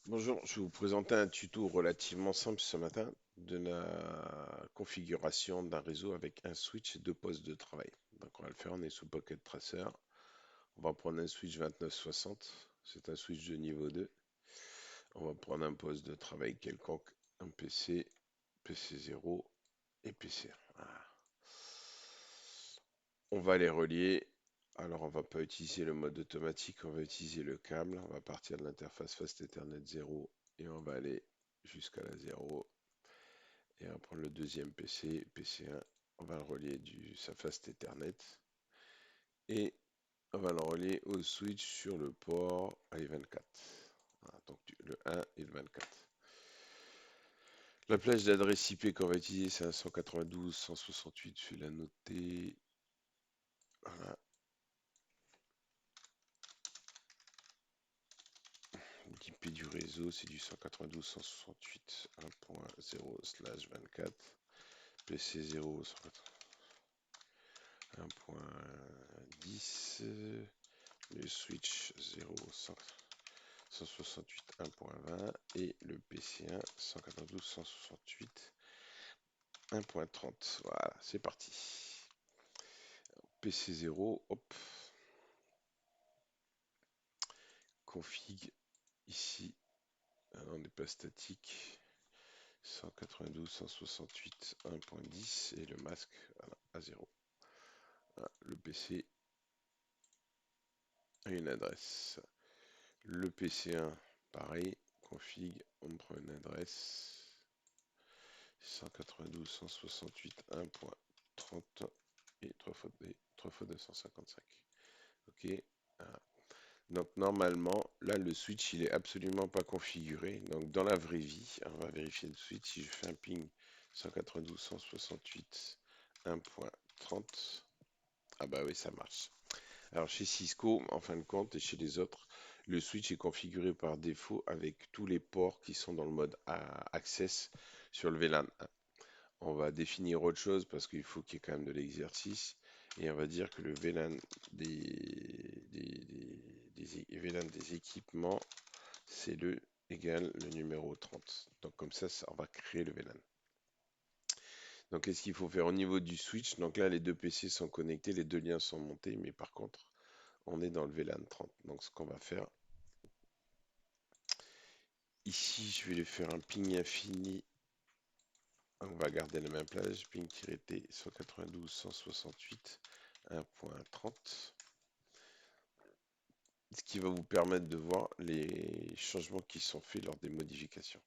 Bonjour, je vais vous présenter un tuto relativement simple ce matin de la configuration d'un réseau avec un switch et deux postes de travail. Donc on va le faire, on est sous Pocket Tracer. On va prendre un switch 2960, c'est un switch de niveau 2. On va prendre un poste de travail quelconque, un PC, PC0 et PC1. Voilà. On va les relier. Alors on va pas utiliser le mode automatique, on va utiliser le câble. On va partir de l'interface Fast Ethernet 0 et on va aller jusqu'à la 0. Et on va prendre le deuxième PC, PC1, on va le relier du sa Fast Ethernet et on va le relier au switch sur le port i24. Voilà, donc le 1 et le 24. La plage d'adresse IP qu'on va utiliser, c'est un 192.168, je vais la noter. Voilà. L'IP du réseau, c'est du 192.168.1.0/24. PC0 1.10. Le switch 0 168 1.20 et le PC1 192 168 1.30. Voilà, c'est parti. PC0, hop, config ici. On n'est pas statique. 192 168 1.10 et le masque voilà, à 0. Voilà, le PC a une adresse. Le PC1, pareil, config, on prend une adresse 192 168 1.30 et 3 fois 255. Ok. Voilà. Donc normalement, là le switch il est absolument pas configuré. Donc dans la vraie vie, on va vérifier le switch. Si je fais un ping 192 168 1.30, ah bah oui ça marche. Alors chez Cisco, en fin de compte, et chez les autres, le switch est configuré par défaut avec tous les ports qui sont dans le mode Access sur le VLAN 1. On va définir autre chose parce qu'il faut qu'il y ait quand même de l'exercice. Et on va dire que le VLAN des VLAN des équipements, c'est le égal le numéro 30. Donc comme ça, on va créer le VLAN. Donc qu'est-ce qu'il faut faire au niveau du switch? Donc là, les deux PC sont connectés, les deux liens sont montés, mais par contre, on est dans le VLAN 30. Donc ce qu'on va faire, ici, je vais lui faire un ping infini. On va garder la même plage, ping-t 192 168 1.30. Ce qui va vous permettre de voir les changements qui sont faits lors des modifications.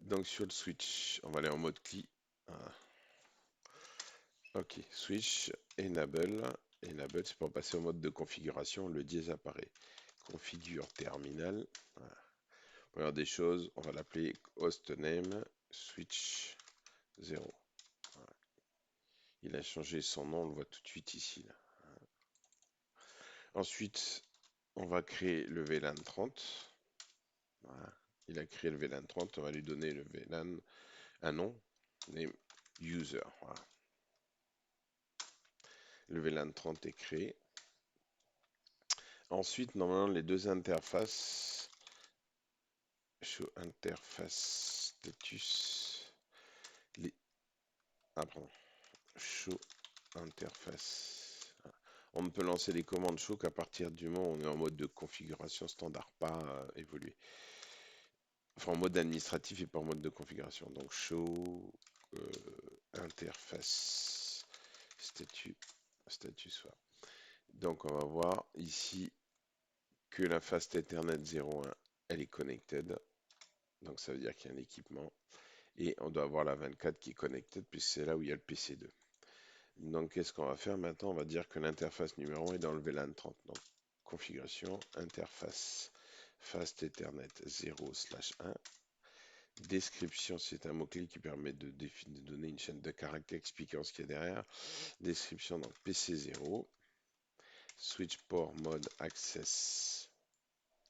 Donc sur le switch, on va aller en mode CLI. Voilà. Ok, switch, enable. Enable, c'est pour passer au mode de configuration, le dièse apparaît. Configure terminal. Voilà. Première des choses, on va l'appeler hostname switch 0. Voilà. Il a changé son nom, on le voit tout de suite ici. Là. Ensuite, on va créer le VLAN 30. Voilà. Il a créé le VLAN 30, on va lui donner le VLAN, un nom, name user. Voilà. Le VLAN 30 est créé. Ensuite, normalement, les deux interfaces, show interface status, les, ah, pardon, show interface. Voilà. On ne peut lancer les commandes show qu'à partir du moment où on est en mode de configuration standard, pas évolué. Enfin, en mode administratif et pas en mode de configuration. Donc, show interface status. Voilà. Donc, on va voir ici que la Fast Ethernet 01, elle est connected. Donc, ça veut dire qu'il y a un équipement. Et on doit avoir la 24 qui est connected, puisque c'est là où il y a le PC2. Donc, qu'est-ce qu'on va faire maintenant? On va dire que l'interface numéro 1 est dans le VLAN 30. Donc, configuration, interface Fast Ethernet 0/1. Description, c'est un mot-clé qui permet de donner une chaîne de caractères expliquant ce qu'il y a derrière. Description, donc PC0. Switch port mode access.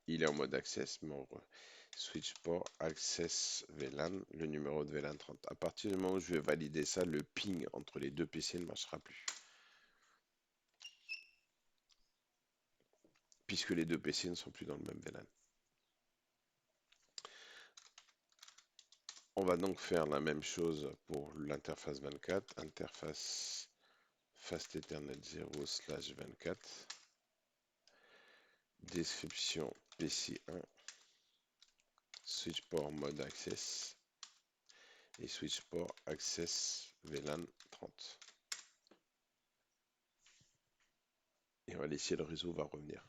Il est en mode access, mais on switch port access VLAN, le numéro de VLAN 30. À partir du moment où je vais valider ça, le ping entre les deux PC ne marchera plus. puisque les deux PC ne sont plus dans le même VLAN. On va donc faire la même chose pour l'interface 24, interface Fast Ethernet 0/24, description PC1, switch port mode access et switch port access VLAN 30. Et on va laisser le réseau va revenir.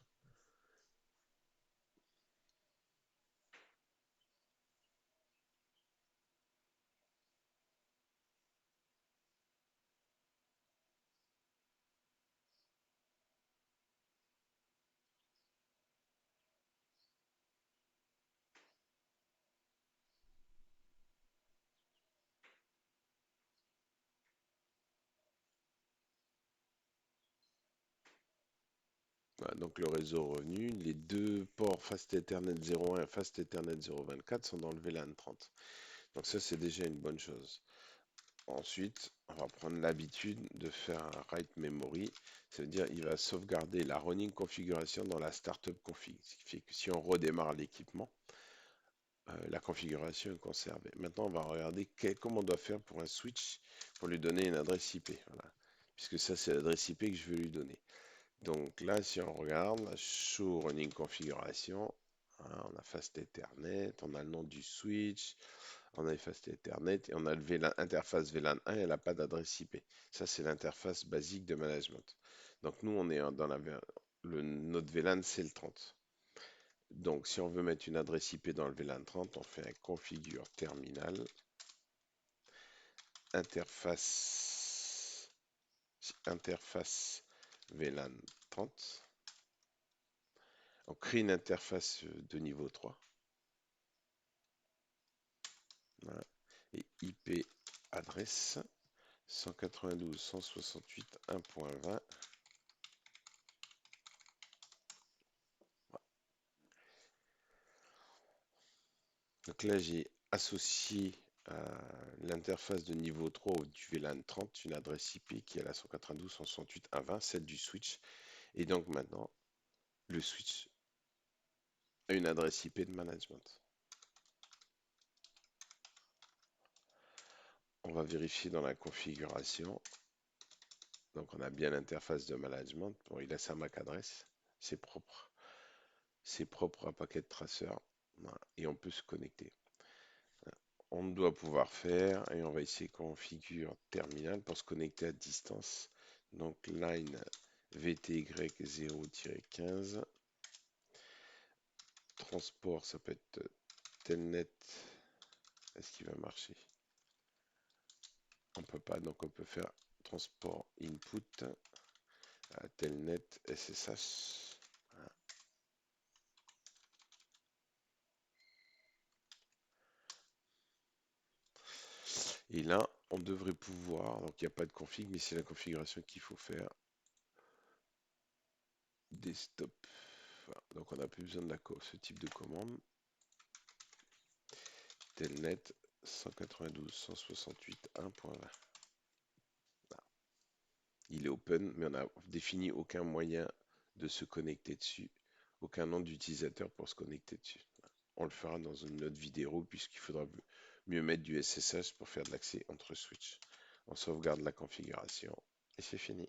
Voilà, donc le réseau revenu, les deux ports Fast Ethernet 01 et Fast Ethernet 0/24 sont dans le VLAN 30. Donc ça c'est déjà une bonne chose. Ensuite, on va prendre l'habitude de faire un write memory. Ça veut dire il va sauvegarder la running configuration dans la startup config. Ce qui fait que si on redémarre l'équipement, la configuration est conservée. Maintenant, on va regarder comment on doit faire pour un switch pour lui donner une adresse IP. Voilà. Puisque ça, c'est l'adresse IP que je veux lui donner. Donc là, si on regarde, show running configuration, hein, on a Fast Ethernet, on a le nom du switch, on a Fast Ethernet et on a le VLAN, interface VLAN 1 et elle n'a pas d'adresse IP. Ça, c'est l'interface basique de management. Donc nous, on est dans notre VLAN, c'est le 30. Donc si on veut mettre une adresse IP dans le VLAN 30, on fait un configure terminal, interface VLAN 30. On crée une interface de niveau 3. Voilà. Et IP adresse 192.168.1.20. Donc là, j'ai associé à l'interface de niveau 3 du VLAN 30 une adresse IP qui est la 192.168.1.20, celle du switch. Et donc maintenant, le switch a une adresse IP de management. On va vérifier dans la configuration. Donc on a bien l'interface de management. Bon, il a sa MAC adresse. C'est propre. C'est propre à Packet Tracer. Voilà. Et on peut se connecter. On doit pouvoir faire, et on va essayer configure terminal pour se connecter à distance. Donc line VTY0-15. Transport, ça peut être telnet. Est-ce qu'il va marcher? On peut pas, donc on peut faire transport input à telnet SSH. Voilà. Et là, on devrait pouvoir, donc il n'y a pas de config, mais c'est la configuration qu'il faut faire. Desktop. Voilà. Donc on n'a plus besoin de ce type de commande. Telnet 192.168.1.20. Il est open, mais on n'a défini aucun moyen de se connecter dessus, aucun nom d'utilisateur pour se connecter dessus. On le fera dans une autre vidéo puisqu'il faudra mieux mettre du SSH pour faire de l'accès entre switch. On sauvegarde la configuration et c'est fini.